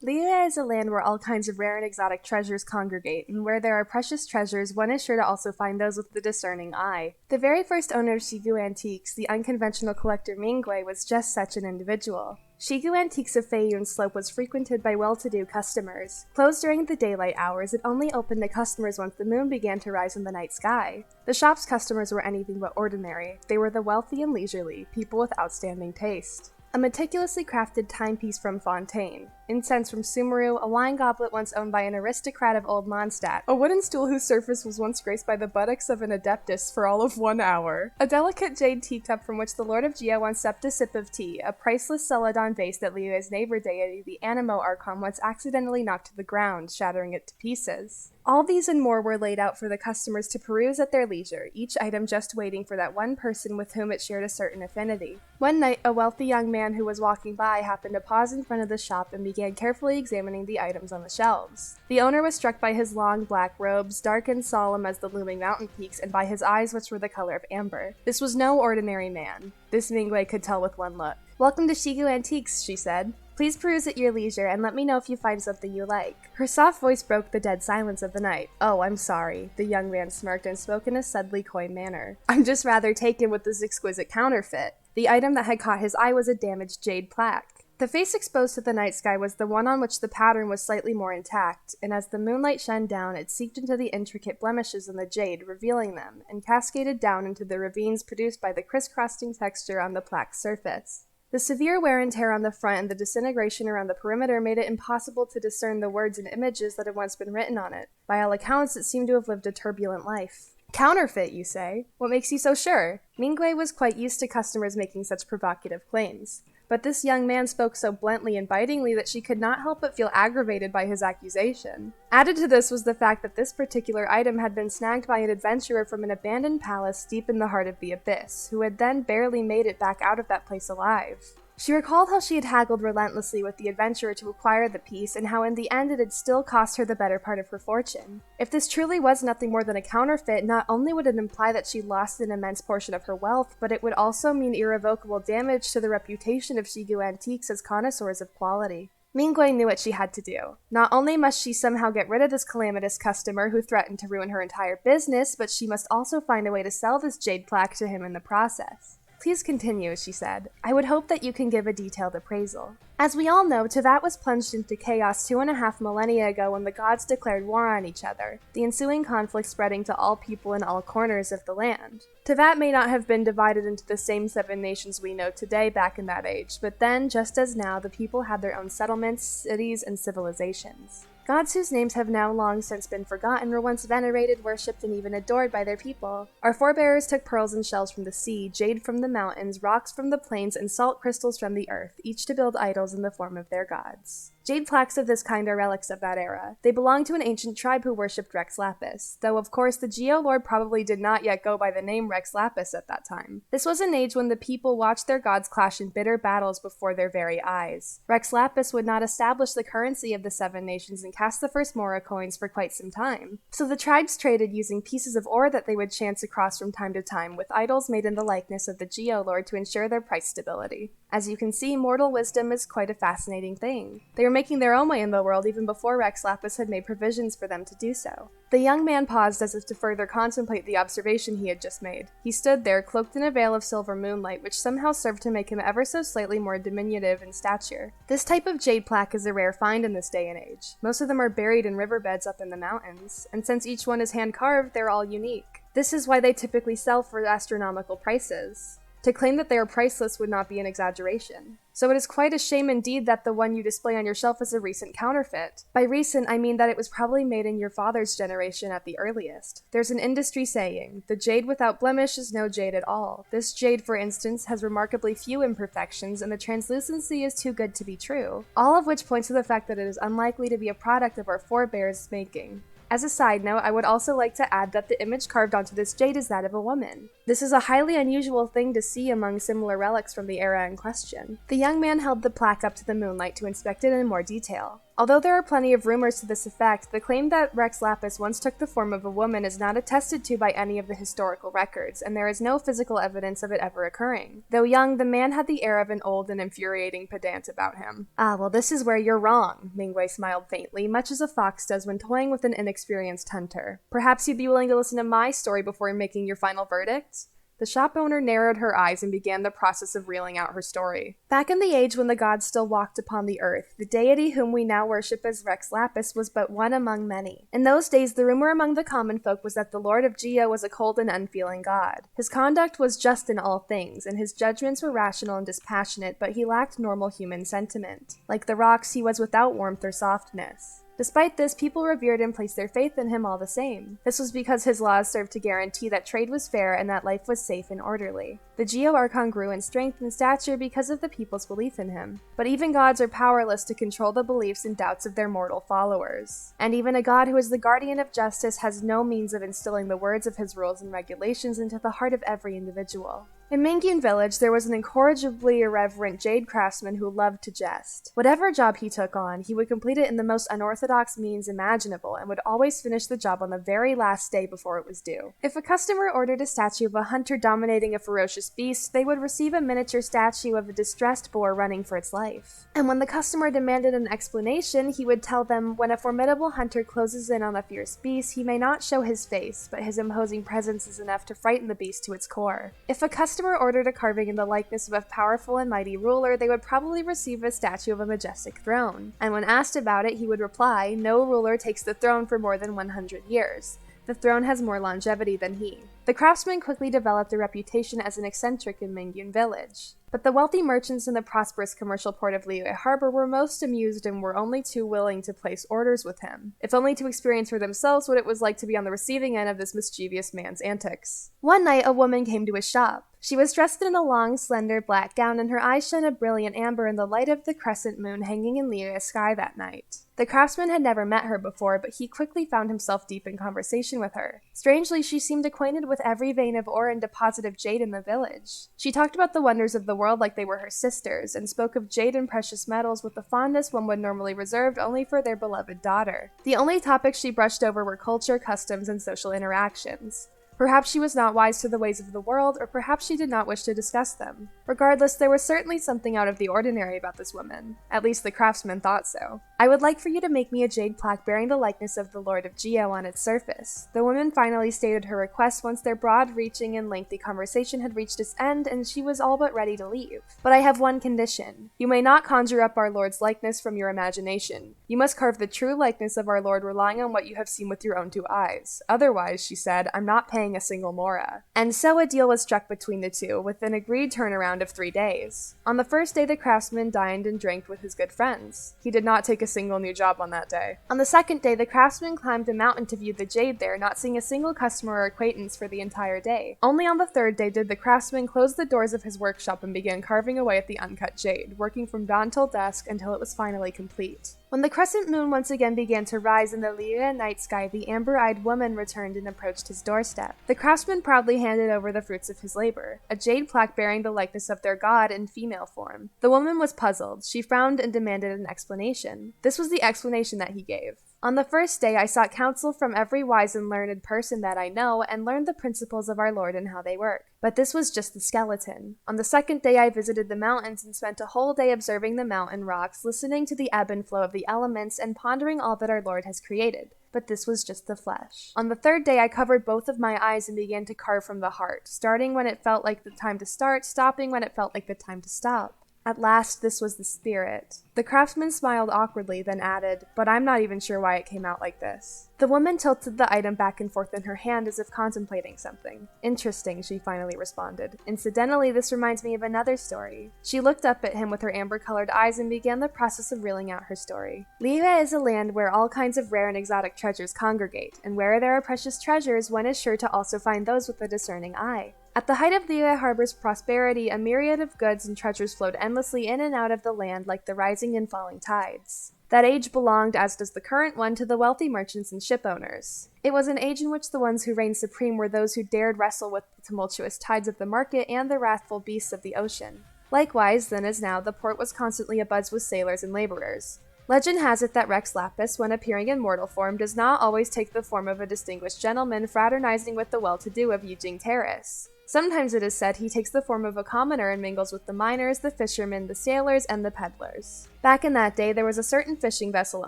Liyue is a land where all kinds of rare and exotic treasures congregate, and where there are precious treasures, one is sure to also find those with the discerning eye. The very first owner of Shigu Antiques, the unconventional collector Mingwei, was just such an individual. Shigu Antiques of Feiyun Slope was frequented by well-to-do customers. Closed during the daylight hours, it only opened to customers once the moon began to rise in the night sky. The shop's customers were anything but ordinary. They were the wealthy and leisurely, people with outstanding taste. A meticulously crafted timepiece from Fontaine, incense from Sumeru, a wine goblet once owned by an aristocrat of Old Mondstadt, a wooden stool whose surface was once graced by the buttocks of an adeptus for all of 1 hour, a delicate jade teacup from which the Lord of Gia once sipped a sip of tea, a priceless celadon vase that Liyue's neighbor deity, the Animo Archon, once accidentally knocked to the ground, shattering it to pieces. All these and more were laid out for the customers to peruse at their leisure, each item just waiting for that one person with whom it shared a certain affinity. One night, a wealthy young man who was walking by happened to pause in front of the shop and began carefully examining the items on the shelves. The owner was struck by his long black robes, dark and solemn as the looming mountain peaks, and by his eyes which were the color of amber. This was no ordinary man. This Mingwei could tell with one look. "Welcome to Shigu Antiques," she said. "Please peruse at your leisure, and let me know if you find something you like." Her soft voice broke the dead silence of the night. "Oh, I'm sorry." The young man smirked and spoke in a subtly coy manner. "I'm just rather taken with this exquisite counterfeit." The item that had caught his eye was a damaged jade plaque. The face exposed to the night sky was the one on which the pattern was slightly more intact, and as the moonlight shone down, it seeped into the intricate blemishes in the jade, revealing them, and cascaded down into the ravines produced by the crisscrossing texture on the plaque's surface. The severe wear and tear on the front and the disintegration around the perimeter made it impossible to discern the words and images that had once been written on it. By all accounts, it seemed to have lived a turbulent life. "Counterfeit, you say? What makes you so sure?" Mingwei was quite used to customers making such provocative claims. But this young man spoke so bluntly and bitingly that she could not help but feel aggravated by his accusation. Added to this was the fact that this particular item had been snagged by an adventurer from an abandoned palace deep in the heart of the abyss, who had then barely made it back out of that place alive. She recalled how she had haggled relentlessly with the adventurer to acquire the piece, and how in the end it had still cost her the better part of her fortune. If this truly was nothing more than a counterfeit, not only would it imply that she lost an immense portion of her wealth, but it would also mean irrevocable damage to the reputation of Shigu Antiques as connoisseurs of quality. Mingwei knew what she had to do. Not only must she somehow get rid of this calamitous customer who threatened to ruin her entire business, but she must also find a way to sell this jade plaque to him in the process. "Please continue," she said. "I would hope that you can give a detailed appraisal." As we all know, Teyvat was plunged into chaos 2.5 millennia ago when the gods declared war on each other, the ensuing conflict spreading to all people in all corners of the land. Teyvat may not have been divided into the same 7 nations we know today back in that age, but then, just as now, the people had their own settlements, cities, and civilizations. Gods whose names have now long since been forgotten were once venerated, worshipped, and even adored by their people. Our forebears took pearls and shells from the sea, jade from the mountains, rocks from the plains, and salt crystals from the earth, each to build idols in the form of their gods. Jade plaques of this kind are relics of that era. They belong to an ancient tribe who worshipped Rex Lapis, though of course the Geolord probably did not yet go by the name Rex Lapis at that time. This was an age when the people watched their gods clash in bitter battles before their very eyes. Rex Lapis would not establish the currency of the 7 nations and cast the first Mora coins for quite some time. So the tribes traded using pieces of ore that they would chance across from time to time, with idols made in the likeness of the Geolord to ensure their price stability. As you can see, mortal wisdom is quite a fascinating thing. They were making their own way in the world even before Rex Lapis had made provisions for them to do so. The young man paused as if to further contemplate the observation he had just made. He stood there, cloaked in a veil of silver moonlight, which somehow served to make him ever so slightly more diminutive in stature. This type of jade plaque is a rare find in this day and age. Most of them are buried in riverbeds up in the mountains, and since each one is hand-carved, they're all unique. This is why they typically sell for astronomical prices. To claim that they are priceless would not be an exaggeration. So it is quite a shame indeed that the one you display on your shelf is a recent counterfeit. By recent, I mean that it was probably made in your father's generation at the earliest. There's an industry saying, "The jade without blemish is no jade at all." This jade, for instance, has remarkably few imperfections, and the translucency is too good to be true. All of which points to the fact that it is unlikely to be a product of our forebears' making. As a side note, I would also like to add that the image carved onto this jade is that of a woman. This is a highly unusual thing to see among similar relics from the era in question. The young man held the plaque up to the moonlight to inspect it in more detail. Although there are plenty of rumors to this effect, the claim that Rex Lapis once took the form of a woman is not attested to by any of the historical records, and there is no physical evidence of it ever occurring. Though young, the man had the air of an old and infuriating pedant about him. "Ah, well, this is where you're wrong," Mingwei smiled faintly, much as a fox does when toying with an inexperienced hunter. "Perhaps you'd be willing to listen to my story before making your final verdict?" The shop owner narrowed her eyes and began the process of reeling out her story. Back in the age when the gods still walked upon the earth, the deity whom we now worship as Rex Lapis was but one among many. In those days, the rumor among the common folk was that the Lord of Geo was a cold and unfeeling god. His conduct was just in all things, and his judgments were rational and dispassionate, but he lacked normal human sentiment. Like the rocks, he was without warmth or softness. Despite this, people revered and placed their faith in him all the same. This was because his laws served to guarantee that trade was fair and that life was safe and orderly. The Geo Archon grew in strength and stature because of the people's belief in him. But even gods are powerless to control the beliefs and doubts of their mortal followers. And even a god who is the guardian of justice has no means of instilling the words of his rules and regulations into the heart of every individual. In Mingyun Village, there was an incorrigibly irreverent jade craftsman who loved to jest. Whatever job he took on, he would complete it in the most unorthodox means imaginable and would always finish the job on the very last day before it was due. If a customer ordered a statue of a hunter dominating a ferocious beast, they would receive a miniature statue of a distressed boar running for its life. And when the customer demanded an explanation, he would tell them, when a formidable hunter closes in on a fierce beast, he may not show his face, but his imposing presence is enough to frighten the beast to its core. If a customer ordered a carving in the likeness of a powerful and mighty ruler, they would probably receive a statue of a majestic throne. And when asked about it, he would reply, "No ruler takes the throne for more than 100 years. The throne has more longevity than he." The craftsman quickly developed a reputation as an eccentric in Mingyun Village. But the wealthy merchants in the prosperous commercial port of Liyue Harbor were most amused and were only too willing to place orders with him, if only to experience for themselves what it was like to be on the receiving end of this mischievous man's antics. One night, a woman came to his shop. She was dressed in a long, slender black gown, and her eyes shone a brilliant amber in the light of the crescent moon hanging in Liyue's sky that night. The craftsman had never met her before, but he quickly found himself deep in conversation with her. Strangely, she seemed acquainted with every vein of ore and deposit of jade in the village. She talked about the wonders of the world like they were her sisters, and spoke of jade and precious metals with the fondness one would normally reserve only for their beloved daughter. The only topics she brushed over were culture, customs, and social interactions. Perhaps she was not wise to the ways of the world, or perhaps she did not wish to discuss them. Regardless, there was certainly something out of the ordinary about this woman. At least the craftsman thought so. "I would like for you to make me a jade plaque bearing the likeness of the Lord of Geo on its surface." The woman finally stated her request once their broad-reaching and lengthy conversation had reached its end, and she was all but ready to leave. "But I have one condition. You may not conjure up our Lord's likeness from your imagination. You must carve the true likeness of our Lord relying on what you have seen with your own two eyes. Otherwise," she said, "I'm not paying a single mora." And so a deal was struck between the two, with an agreed turnaround of 3 days. On the first day, the craftsman dined and drank with his good friends. He did not take a single new job on that day. On the second day, the craftsman climbed a mountain to view the jade there, not seeing a single customer or acquaintance for the entire day. Only on the third day did the craftsman close the doors of his workshop and began carving away at the uncut jade, working from dawn till dusk until it was finally complete. When the crescent moon once again began to rise in the Liyue night sky, the amber-eyed woman returned and approached his doorstep. The craftsman proudly handed over the fruits of his labor, a jade plaque bearing the likeness of their god in female form. The woman was puzzled. She frowned and demanded an explanation. This was the explanation that he gave. "On the first day, I sought counsel from every wise and learned person that I know, and learned the principles of our Lord and how they work. But this was just the skeleton. On the second day, I visited the mountains and spent a whole day observing the mountain rocks, listening to the ebb and flow of the elements, and pondering all that our Lord has created. But this was just the flesh. On the third day, I covered both of my eyes and began to carve from the heart, starting when it felt like the time to start, stopping when it felt like the time to stop. At last, this was the spirit." The craftsman smiled awkwardly, then added, "But I'm not even sure why it came out like this." The woman tilted the item back and forth in her hand as if contemplating something. "Interesting," she finally responded. "Incidentally, this reminds me of another story." She looked up at him with her amber-colored eyes and began the process of reeling out her story. "Liyue is a land where all kinds of rare and exotic treasures congregate, and where there are precious treasures, one is sure to also find those with a discerning eye. At the height of Liyue Harbor's prosperity, a myriad of goods and treasures flowed endlessly in and out of the land like the rising and falling tides. That age belonged, as does the current one, to the wealthy merchants and ship owners. It was an age in which the ones who reigned supreme were those who dared wrestle with the tumultuous tides of the market and the wrathful beasts of the ocean. Likewise, then as now, the port was constantly abuzz with sailors and laborers. Legend has it that Rex Lapis, when appearing in mortal form, does not always take the form of a distinguished gentleman fraternizing with the well-to-do of Yijing Terrace. Sometimes it is said he takes the form of a commoner and mingles with the miners, the fishermen, the sailors, and the peddlers. Back in that day, there was a certain fishing vessel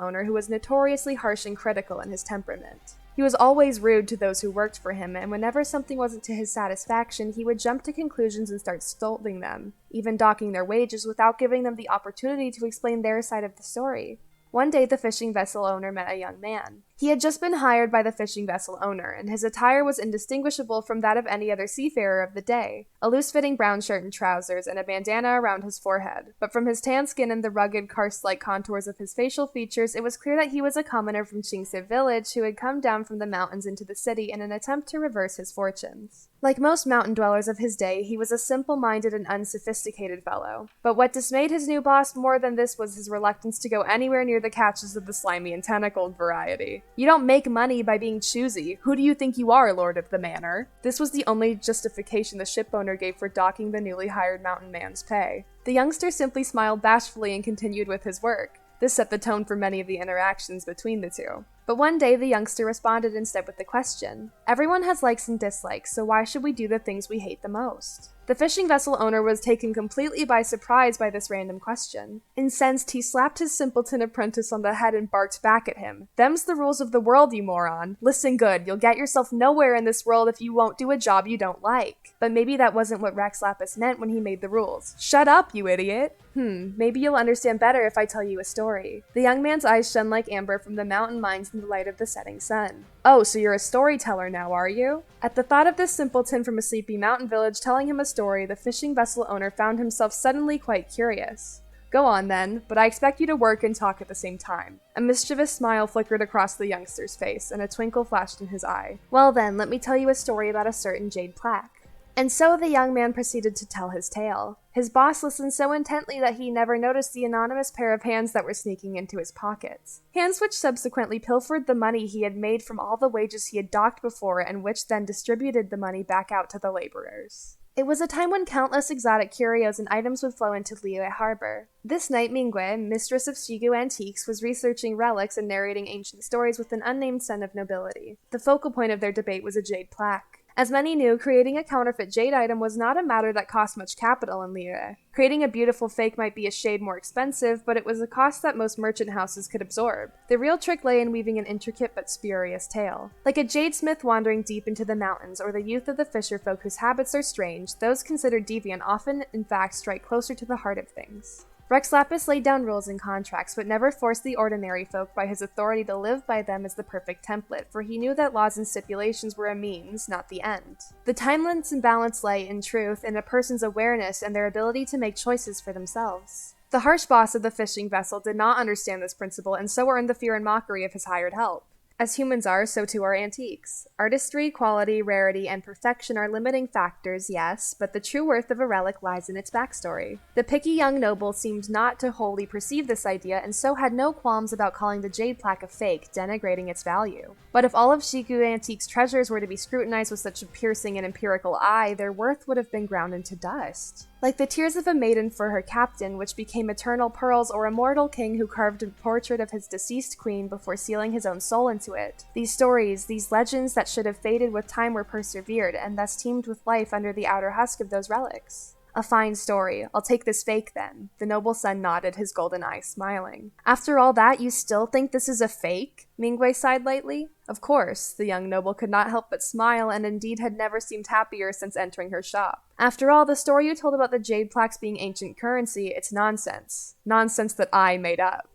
owner who was notoriously harsh and critical in his temperament. He was always rude to those who worked for him, and whenever something wasn't to his satisfaction, he would jump to conclusions and start scolding them, even docking their wages without giving them the opportunity to explain their side of the story. One day, the fishing vessel owner met a young man. He had just been hired by the fishing vessel owner, and his attire was indistinguishable from that of any other seafarer of the day, a loose-fitting brown shirt and trousers, and a bandana around his forehead. But from his tan skin and the rugged, karst-like contours of his facial features, it was clear that he was a commoner from Qingse village who had come down from the mountains into the city in an attempt to reverse his fortunes. Like most mountain dwellers of his day, he was a simple-minded and unsophisticated fellow. But what dismayed his new boss more than this was his reluctance to go anywhere near the catches of the slimy and tentacled variety. You don't make money by being choosy. Who do you think you are, Lord of the Manor? This was the only justification the ship owner gave for docking the newly hired mountain man's pay. The youngster simply smiled bashfully and continued with his work. This set the tone for many of the interactions between the two. But one day, the youngster responded instead with the question, "Everyone has likes and dislikes, so why should we do the things we hate the most?" The fishing vessel owner was taken completely by surprise by this random question. Incensed, he slapped his simpleton apprentice on the head and barked back at him. "Them's the rules of the world, you moron. Listen good, you'll get yourself nowhere in this world if you won't do a job you don't like." But maybe that wasn't what Rex Lapis meant when he made the rules. Shut up, you idiot! Maybe you'll understand better if I tell you a story. The young man's eyes shone like amber from the mountain mines in the light of the setting sun. "Oh, so you're a storyteller now, are you?" At the thought of this simpleton from a sleepy mountain village telling him a story, the fishing vessel owner found himself suddenly quite curious. "Go on then, but I expect you to work and talk at the same time." A mischievous smile flickered across the youngster's face, and a twinkle flashed in his eye. "Well then, let me tell you a story about a certain jade plaque." And so the young man proceeded to tell his tale. His boss listened so intently that he never noticed the anonymous pair of hands that were sneaking into his pockets. Hands which subsequently pilfered the money he had made from all the wages he had docked before, and which then distributed the money back out to the laborers. It was a time when countless exotic curios and items would flow into Liyue Harbor. This night, Mingwei, mistress of Shigu Antiques, was researching relics and narrating ancient stories with an unnamed son of nobility. The focal point of their debate was a jade plaque. As many knew, creating a counterfeit jade item was not a matter that cost much capital in Liyue. Creating a beautiful fake might be a shade more expensive, but it was a cost that most merchant houses could absorb. The real trick lay in weaving an intricate but spurious tale. Like a jadesmith wandering deep into the mountains, or the youth of the fisherfolk whose habits are strange, those considered deviant often, in fact, strike closer to the heart of things. Rex Lapis laid down rules and contracts, but never forced the ordinary folk by his authority to live by them as the perfect template, for he knew that laws and stipulations were a means, not the end. The timeless imbalance lay, in truth, in a person's awareness and their ability to make choices for themselves. The harsh boss of the fishing vessel did not understand this principle, and so earned the fear and mockery of his hired help. As humans are, so too are antiques. Artistry, quality, rarity, and perfection are limiting factors, yes, but the true worth of a relic lies in its backstory. The picky young noble seemed not to wholly perceive this idea, and so had no qualms about calling the jade plaque a fake, denigrating its value. But if all of Shigu Antique's treasures were to be scrutinized with such a piercing and empirical eye, their worth would have been ground into dust. Like the tears of a maiden for her captain, which became eternal pearls, or a mortal king who carved a portrait of his deceased queen before sealing his own soul into it. These stories, these legends that should have faded with time were persevered, and thus teemed with life under the outer husk of those relics. A fine story. I'll take this fake then. The noble son nodded, his golden eye smiling. After all that, you still think this is a fake? Mingwei sighed lightly. Of course, the young noble could not help but smile, and indeed had never seemed happier since entering her shop. After all, the story you told about the jade plaques being ancient currency, it's nonsense. Nonsense that I made up.